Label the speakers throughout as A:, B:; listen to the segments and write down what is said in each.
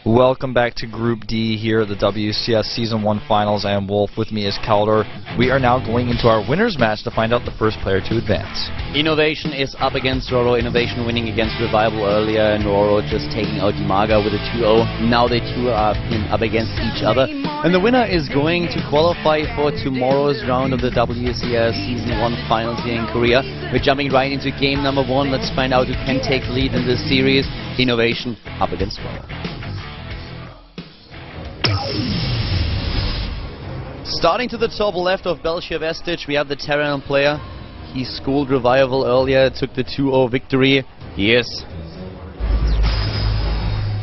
A: Welcome back to Group D here at the WCS Season 1 Finals. I am Wolf. With me is Kaldor. We are now going into our winners match to find out the first player to advance.
B: Innovation is up against Ro16. Innovation winning against Revival earlier, and Ro16 just taking out Dimaga with a 2-0. Now they two are up against each other. And the winner is going to qualify for tomorrow's round of the WCS Season 1 Finals here in Korea. We're jumping right into game number 1. Let's find out who can take lead in this series. Innovation up against Ro16. Starting to the top left of Belshir Vestige, we have the Terran player. He schooled Revival earlier, took the 2-0 victory. Yes.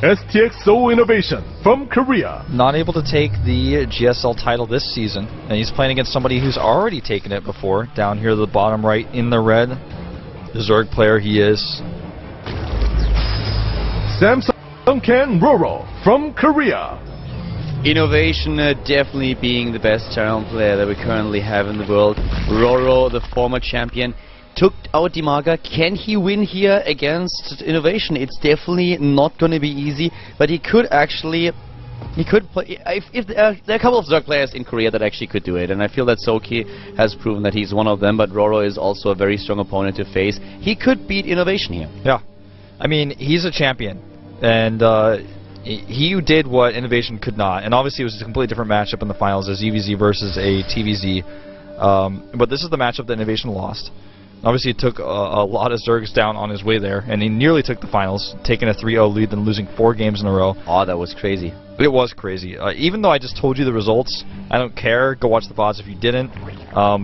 C: STXO Innovation from Korea.
A: Not able to take the GSL title this season, and he's playing against somebody who's already taken it before. Down here at the bottom right in the red, the Zerg player he is.
C: Samsung Ken Roro from Korea.
B: Innovation definitely being the best Terran player that we currently have in the world. Ro16, the former champion, took out Dimaga. Can he win here against Innovation? It's definitely not going to be easy, but he could actually... He could play... there are a couple of Zerg players in Korea that actually could do it, and I feel that Soki has proven that he's one of them, but Ro16 is also a very strong opponent to face. He could beat Innovation here.
A: Yeah. I mean, he's a champion, and... he did what Innovation could not, and obviously it was a completely different matchup in the finals, a ZVZ versus a TVZ. But this is the matchup that Innovation lost. Obviously, it took a lot of Zergs down on his way there, and he nearly took the finals, taking a 3-0 lead, then losing 4 games in a row.
B: Oh, that was crazy.
A: It was crazy. Even though I just told you the results, I don't care. Go watch the VODs if you didn't,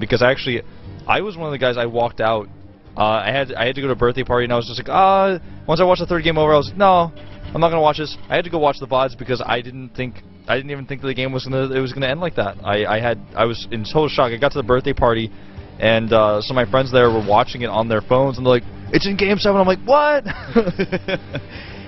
A: because I was one of the guys. I walked out. I had to go to a birthday party, and I was just like, once I watched the third game over, I was like, no. I'm not gonna watch this. I had to go watch the VODs because I didn't even think that the game was gonna end like that. I was in total shock. I got to the birthday party, and some of my friends there were watching it on their phones, and they're like, "It's in Game 7." I'm like, "What?"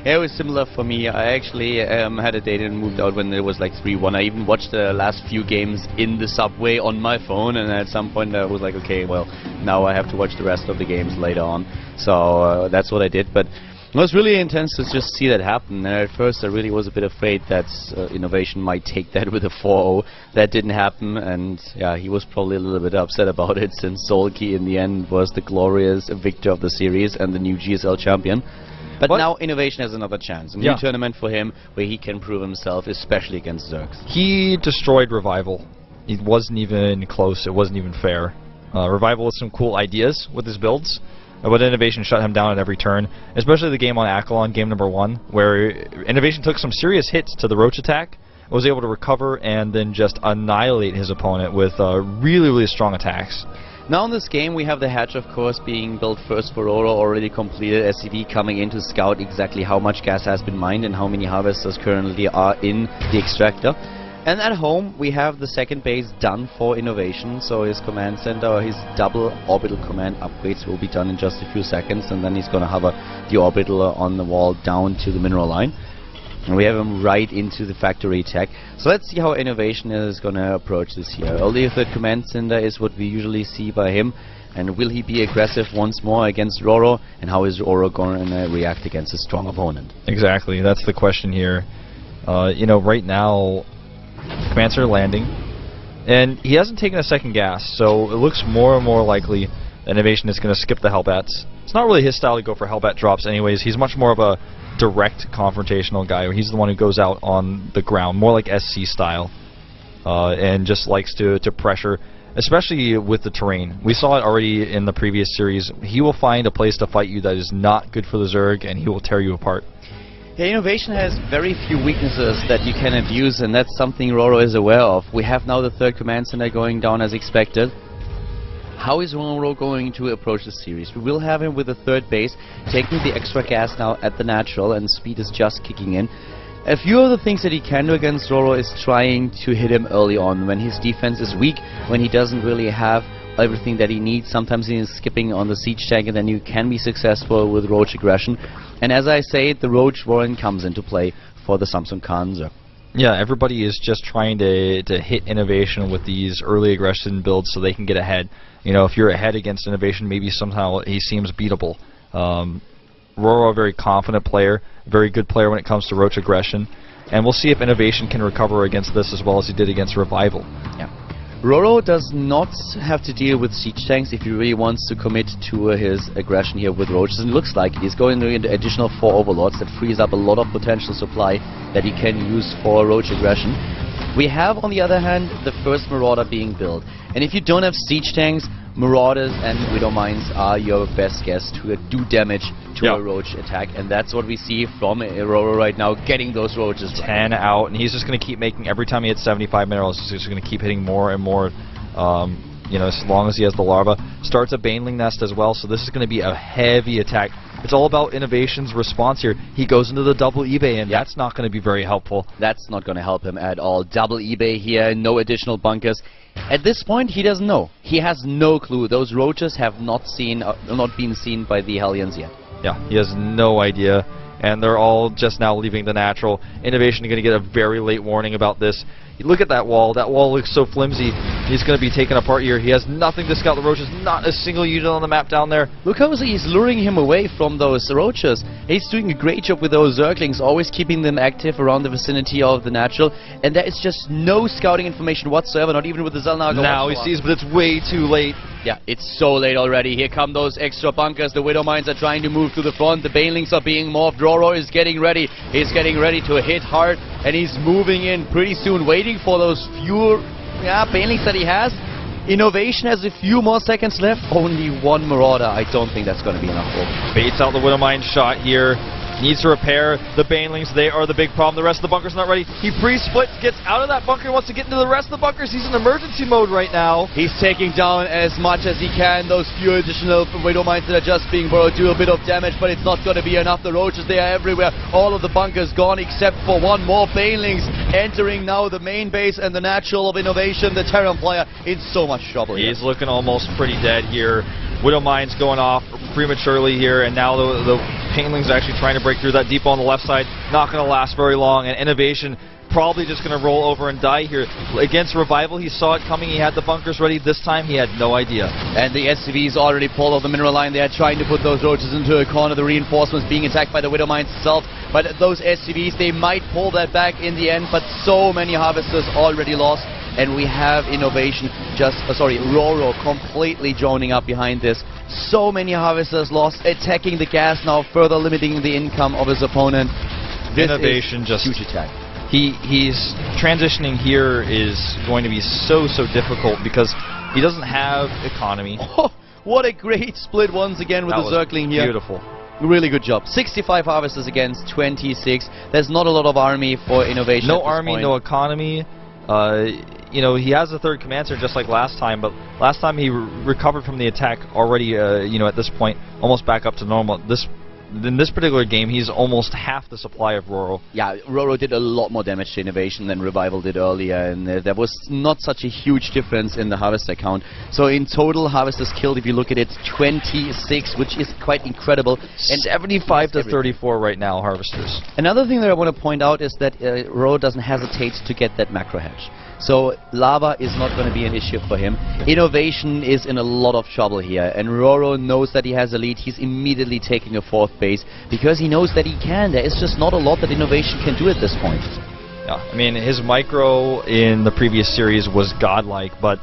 B: Yeah, it was similar for me. I actually had a date and moved out when it was like 3-1. I even watched the last few games in the subway on my phone, and at some point I was like, okay, well, now I have to watch the rest of the games later on. So that's what I did. But it was really intense to just see that happen, and at first I really was a bit afraid that Innovation might take that with a 4-0. That didn't happen, and yeah, he was probably a little bit upset about it, since Solki in the end was the glorious victor of the series and the new GSL champion. But now Innovation has another chance, a new tournament for him where he can prove himself, especially against Zergs.
A: He destroyed Revival. It wasn't even close, it wasn't even fair. Revival has some cool ideas with his builds, but Innovation shut him down at every turn, especially the game on Akalon, game number 1, where Innovation took some serious hits to the Roach attack, was able to recover, and then just annihilate his opponent with really, really strong attacks.
B: Now in this game we have the hatch, of course, being built first for Ro16, already completed. SCV coming in to scout exactly how much gas has been mined and how many harvesters currently are in the extractor. And at home we have the second base done for Innovation, so his command center, his double orbital command upgrades will be done in just a few seconds, and then he's going to hover the orbital on the wall down to the mineral line. And we have him right into the factory tech. So let's see how Innovation is going to approach this here. Only a third command center is what we usually see by him. And will he be aggressive once more against Ro16? And how is Ro16 going to react against a strong opponent?
A: Exactly, that's the question here. You know, right now, command center landing, and he hasn't taken a second gas, so it looks more and more likely that Innovation is going to skip the Hellbats. It's not really his style to go for Hellbat drops anyways. He's much more of a direct confrontational guy. He's the one who goes out on the ground, more like SC style, and just likes to pressure, especially with the terrain. We saw it already in the previous series. He will find a place to fight you that is not good for the Zerg, and he will tear you apart.
B: Yeah, Innovation has very few weaknesses that you can abuse, and that's something Ro16 is aware of. We have now the third command center going down as expected. How is Ro16 going to approach the series? We will have him with a third base, taking the extra gas now at the natural, and speed is just kicking in. A few of the things that he can do against Ro16 is trying to hit him early on, when his defense is weak, when he doesn't really have everything that he needs. Sometimes he is skipping on the siege tank, and then you can be successful with Roach aggression. And as I say, the Roach Warren comes into play for the Samsung Kanzer.
A: Yeah, everybody is just trying to hit Innovation with these early aggression builds so they can get ahead. You know, if you're ahead against Innovation, maybe somehow he seems beatable. Roro a very confident player, a very good player when it comes to roach aggression. And we'll see if Innovation can recover against this as well as he did against Revival.
B: Yeah. Roro does not have to deal with siege tanks if he really wants to commit to his aggression here with roaches. And it looks like he's going into additional 4 overlords. That frees up a lot of potential supply that he can use for roach aggression. We have, on the other hand, the first Marauder being built. And if you don't have siege tanks, Marauders and Widow Mines are your best guess to do damage to a roach attack. And that's what we see from Roro right now, getting those roaches.
A: 10 out, and he's just going to keep making, every time he hits 75 minerals, he's just going to keep hitting more and more, you know, as long as he has the larva. Starts a Baneling Nest as well, so this is going to be a heavy attack. It's all about Innovation's response here. He goes into the double eBay, and that's not going to be very helpful.
B: That's not going to help him at all. Double eBay here, no additional bunkers. At this point, he doesn't know. He has no clue. Those roaches have not been seen by the Hellions yet. Yeah,
A: he has no idea. And they're all just now leaving the natural. Innovation is going to get a very late warning about this. You look at that wall. That wall looks so flimsy. He's going to be taken apart here. He has nothing to scout the roaches. Not a single unit on the map down there.
B: Look how he's luring him away from those roaches. He's doing a great job with those Zerglings, always keeping them active around the vicinity of the natural. And there is just no scouting information whatsoever, not even with the Zelnaga.
A: Now he sees, but it's way too late.
B: Yeah, it's so late already. Here come those extra bunkers. The Widow Mines are trying to move to the front. The Banelings are being morphed. Roro is getting ready. He's getting ready to hit hard, and he's moving in pretty soon, waiting for those few Banelings that he has. Innovation has a few more seconds left. Only 1 Marauder. I don't think that's going to be enough.
A: Baits out the Widow Mine shot here. Needs to repair the Banelings. They are the big problem. The rest of the bunker's not ready. He pre-splits, gets out of that bunker, wants to get into the rest of the bunkers. He's in emergency mode right now.
B: He's taking down as much as he can. Those few additional Widow Mines that are just being borrowed do a bit of damage, but it's not going to be enough. The roaches, they are everywhere. All of the bunkers gone except for 1 more. Banelings entering now the main base and the natural of Innovation. The Terran player in so much trouble here.
A: He's looking almost pretty dead here. Widow Mines going off prematurely here, and now the Painlings actually trying to break through that depot on the left side. Not going to last very long, and Innovation probably just going to roll over and die here. Against Revival, he saw it coming. He had the bunkers ready. This time, he had no idea.
B: And the SCVs already pulled off the mineral line. They are trying to put those roaches into a corner. The reinforcements being attacked by the Widow Mines itself. But those SCVs, they might pull that back in the end, but so many harvesters already lost. And we have Innovation Roro completely joining up behind this. So many harvesters lost, attacking the gas now, further limiting the income of his opponent. This
A: Innovation
B: is
A: just
B: huge attack.
A: He's transitioning here is going to be so difficult because he doesn't have economy.
B: Oh, what a great split once again with the Zergling here.
A: Beautiful.
B: Really good job. 65 harvesters against 26. There's not a lot of army for Innovation.
A: No army, no economy. You know, he has a 3rd command center just like last time, but last time he recovered from the attack already, you know, at this point, almost back up to normal. In this particular game, he's almost half the supply of Roro.
B: Yeah, Roro did a lot more damage to Innovation than Revival did earlier, and there was not such a huge difference in the harvester count. So in total, harvesters killed, if you look at it, 26, which is quite incredible.
A: And 75 to 34 right now, harvesters.
B: Another thing that I want to point out is that Roro doesn't hesitate to get that macro hedge. So lava is not going to be an issue for him. Innovation is in a lot of trouble here, and Roro knows that he has a lead. He's immediately taking a 4th base because he knows that he can. There is just not a lot that Innovation can do at this point.
A: Yeah, I mean, his micro in the previous series was godlike, but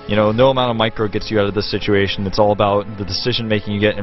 A: you know, no amount of micro gets you out of this situation. It's all about the decision making you get,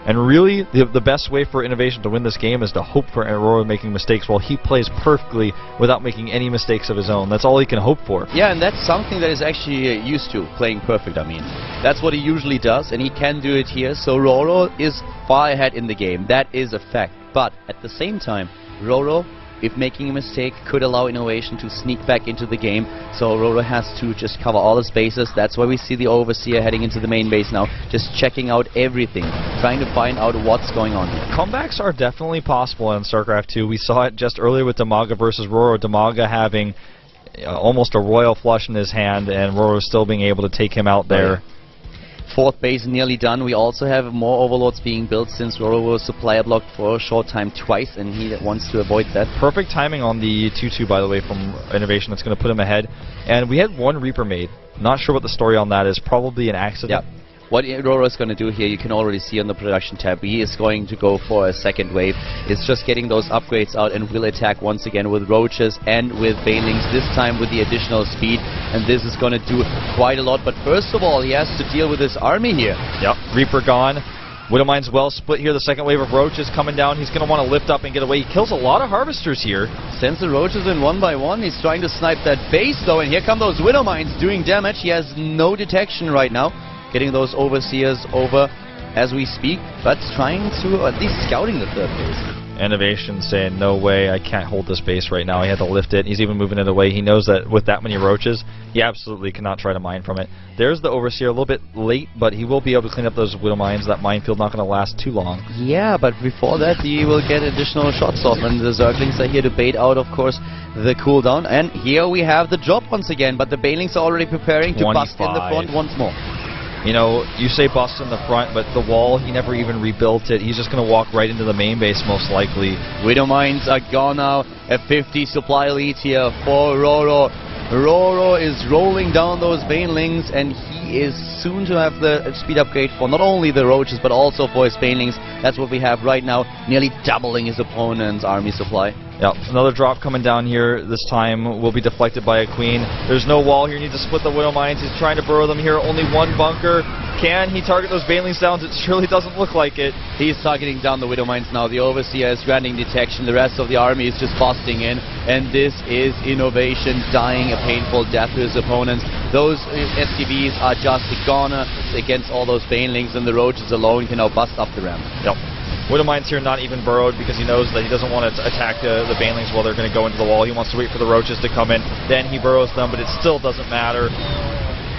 A: and really, the best way for Innovation to win this game is to hope for Roro making mistakes while he plays perfectly without making any mistakes of his own. That's all he can hope for.
B: Yeah, and that's something that is actually used to, playing perfect, I mean. That's what he usually does, and he can do it here, so Roro is far ahead in the game. That is a fact. But at the same time, Roro, if making a mistake, could allow Innovation to sneak back into the game. So Roro has to just cover all the spaces. That's why we see the Overseer heading into the main base now, just checking out everything, trying to find out what's going on here.
A: Comebacks are definitely possible in StarCraft 2. We saw it just earlier with Damaga versus Roro. Damaga having almost a royal flush in his hand, and Roro still being able to take him out there.
B: 4th base nearly done. We also have more Overlords being built since Roro was supplier blocked for a short time twice, and he wants to avoid that.
A: Perfect timing on the 2-2, by the way, from Innovation. That's going to put him ahead. And we had 1 Reaper made. Not sure what the story on that is. Probably an accident.
B: Yeah. What Roro is going to do here, you can already see on the production tab, he is going to go for a second wave. It's just getting those upgrades out and will attack once again with roaches and with banelings, this time with the additional speed, and this is going to do quite a lot. But first of all, he has to deal with his army here.
A: Yep, Reaper gone. Widowmine's well split here. The second wave of roaches coming down. He's going to want to lift up and get away. He kills a lot of harvesters here.
B: Sends the roaches in one by one. He's trying to snipe that base though, and here come those Widowmines doing damage. He has no detection right now. Getting those overseers over as we speak, but trying to at least scouting the third base.
A: Innovation saying, no way, I can't hold this base right now. He had to lift it. He's even moving it away. He knows that with that many roaches, he absolutely cannot try to mine from it. There's the Overseer, a little bit late, but he will be able to clean up those Widow Mines. That minefield not going to last too long.
B: Yeah, but before that, he will get additional shots off, and the Zerglings are here to bait out, of course, the cooldown. And here we have the drop once again, but the Banelings are already preparing to bust in the front once more.
A: You know, you say bust in the front, but the wall, he never even rebuilt it. He's just going to walk right into the main base, most likely.
B: Widow Mines are gone now. A 50 supply lead here for Roro. Roro is rolling down those Banelings, and he is soon to have the speed upgrade for not only the roaches, but also for his Banelings. That's what we have right now, nearly doubling his opponent's army supply.
A: Yep, another drop coming down here. This time will be deflected by a queen. There's no wall here. He needs to split the Widow Mines. He's trying to burrow them here. Only one bunker. Can he target those Banelings down? It surely doesn't look like it.
B: He's targeting down the Widow Mines now. The Overseer is granting detection. The rest of the army is just busting in. And this is Innovation dying a painful death to his opponents. Those STVs are just a goner against all those Banelings, and the roaches alone can now bust up the ramp.
A: Yep. Widow Mine's here not even burrowed because he knows that he doesn't want to attack the Banelings while they're going to go into the wall. He wants to wait for the roaches to come in. Then he burrows them, but it still doesn't matter.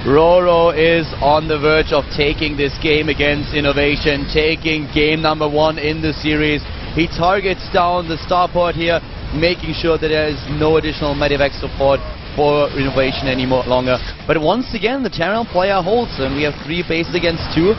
B: Roro is on the verge of taking this game against Innovation, taking game number 1 in the series. He targets down the starport here, making sure that there is no additional medevac support for Innovation any longer. But once again, the Terran player holds them. We have 3 bases against 2,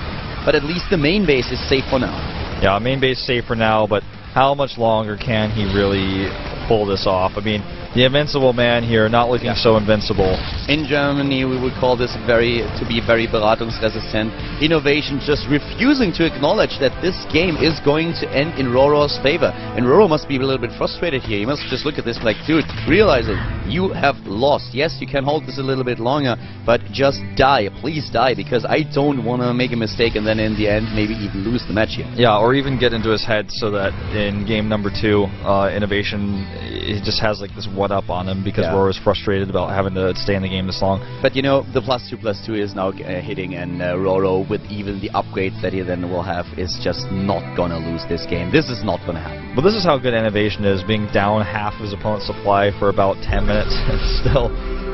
B: but at least the main base is safe for now.
A: Yeah, main base safe for now, but how much longer can he really pull this off? I mean, the invincible man here, not looking so invincible.
B: In Germany, we would call this to be very beratungsresistent. Innovation just refusing to acknowledge that this game is going to end in Roro's favor. And Roro must be a little bit frustrated here. He must just look at this like, dude, realize it. You have lost. Yes, you can hold this a little bit longer, but just die. Please die, because I don't want to make a mistake and then in the end maybe even lose the match here.
A: Yeah, or even get into his head so that in game number 2, Innovation, he just has like this one-up on him because Roro's frustrated about having to stay in the game this long.
B: But you know, the +2/+2 is now hitting, and Roro, with even the upgrades that he then will have, is just not gonna lose this game. This is not gonna happen.
A: But this is how good Innovation is, being down half of his opponent's supply for about 10 minutes and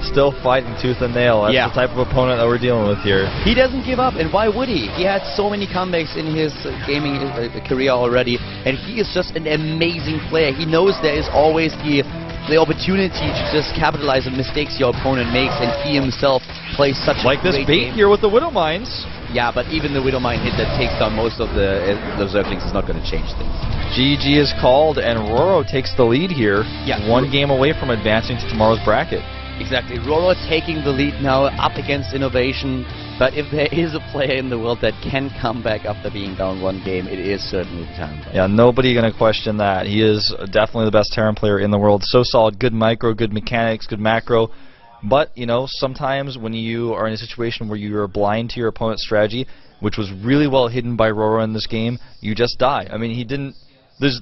A: still fighting tooth and nail. That's the type of opponent that we're dealing with here.
B: He doesn't give up, and why would he? He had so many comebacks in his gaming career already, and he is just an amazing player. He knows there is always the opportunity to just capitalize on mistakes your opponent makes, and he himself plays such a
A: like this
B: great
A: bait
B: game.
A: here with the Widow Mines.
B: Yeah, but even the Widow Mine hit that takes down most of the Zerglings is not going to change things.
A: GG is called, and Roro takes the lead here.
B: Yeah.
A: 1 game away from advancing to tomorrow's bracket.
B: Exactly. Roro taking the lead now up against Innovation. But if there is a player in the world that can come back after being down 1 game, it is certainly the Terran player.
A: Yeah, nobody going to question that. He is definitely the best Terran player in the world. So solid, good micro, good mechanics, good macro. But, you know, sometimes when you are in a situation where you are blind to your opponent's strategy, which was really well hidden by Roro in this game, you just die. I mean, he didn't...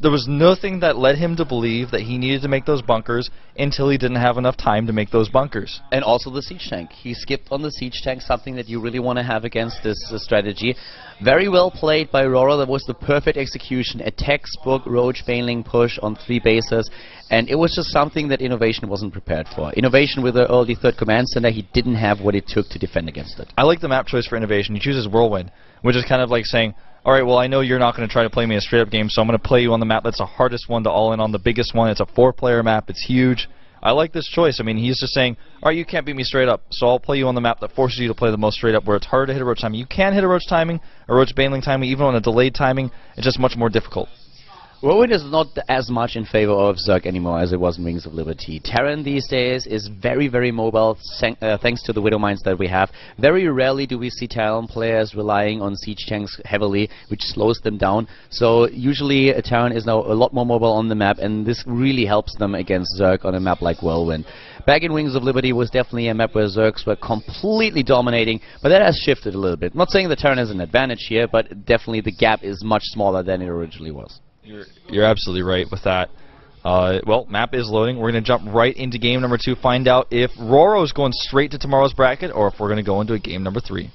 A: There was nothing that led him to believe that he needed to make those bunkers until he didn't have enough time to make those bunkers.
B: And also the siege tank. He skipped on the siege tank, something that you really want to have against this strategy. Very well played by Roro. That was the perfect execution. A textbook Roach Baneling push on 3 bases. And it was just something that Innovation wasn't prepared for. Innovation with the early 3rd command center, he didn't have what it took to defend against it.
A: I like the map choice for Innovation. He chooses Whirlwind, which is kind of like saying, alright, well, I know you're not going to try to play me a straight-up game, so I'm going to play you on the map that's the hardest one to all-in on, the biggest one. It's a 4-player map. It's huge. I like this choice. I mean, he's just saying, alright, you can't beat me straight up, so I'll play you on the map that forces you to play the most straight up, where it's harder to hit a roach timing. You can hit a roach timing, a roach baneling timing, even on a delayed timing. It's just much more difficult.
B: Rowan is not as much in favor of Zerg anymore as it was in Wings of Liberty. Terran these days is very, very mobile, thanks to the Widow Mines that we have. Very rarely do we see Terran players relying on siege tanks heavily, which slows them down. So usually a Terran is now a lot more mobile on the map, and this really helps them against Zerg on a map like Whirlwind. Back in Wings of Liberty was definitely a map where Zergs were completely dominating, but that has shifted a little bit. Not saying the Terran has an advantage here, but definitely the gap is much smaller than it originally was.
A: You're absolutely right with that. Well, map is loading. We're going to jump right into game number 2, find out if Roro is going straight to tomorrow's bracket or if we're going to go into a game number 3.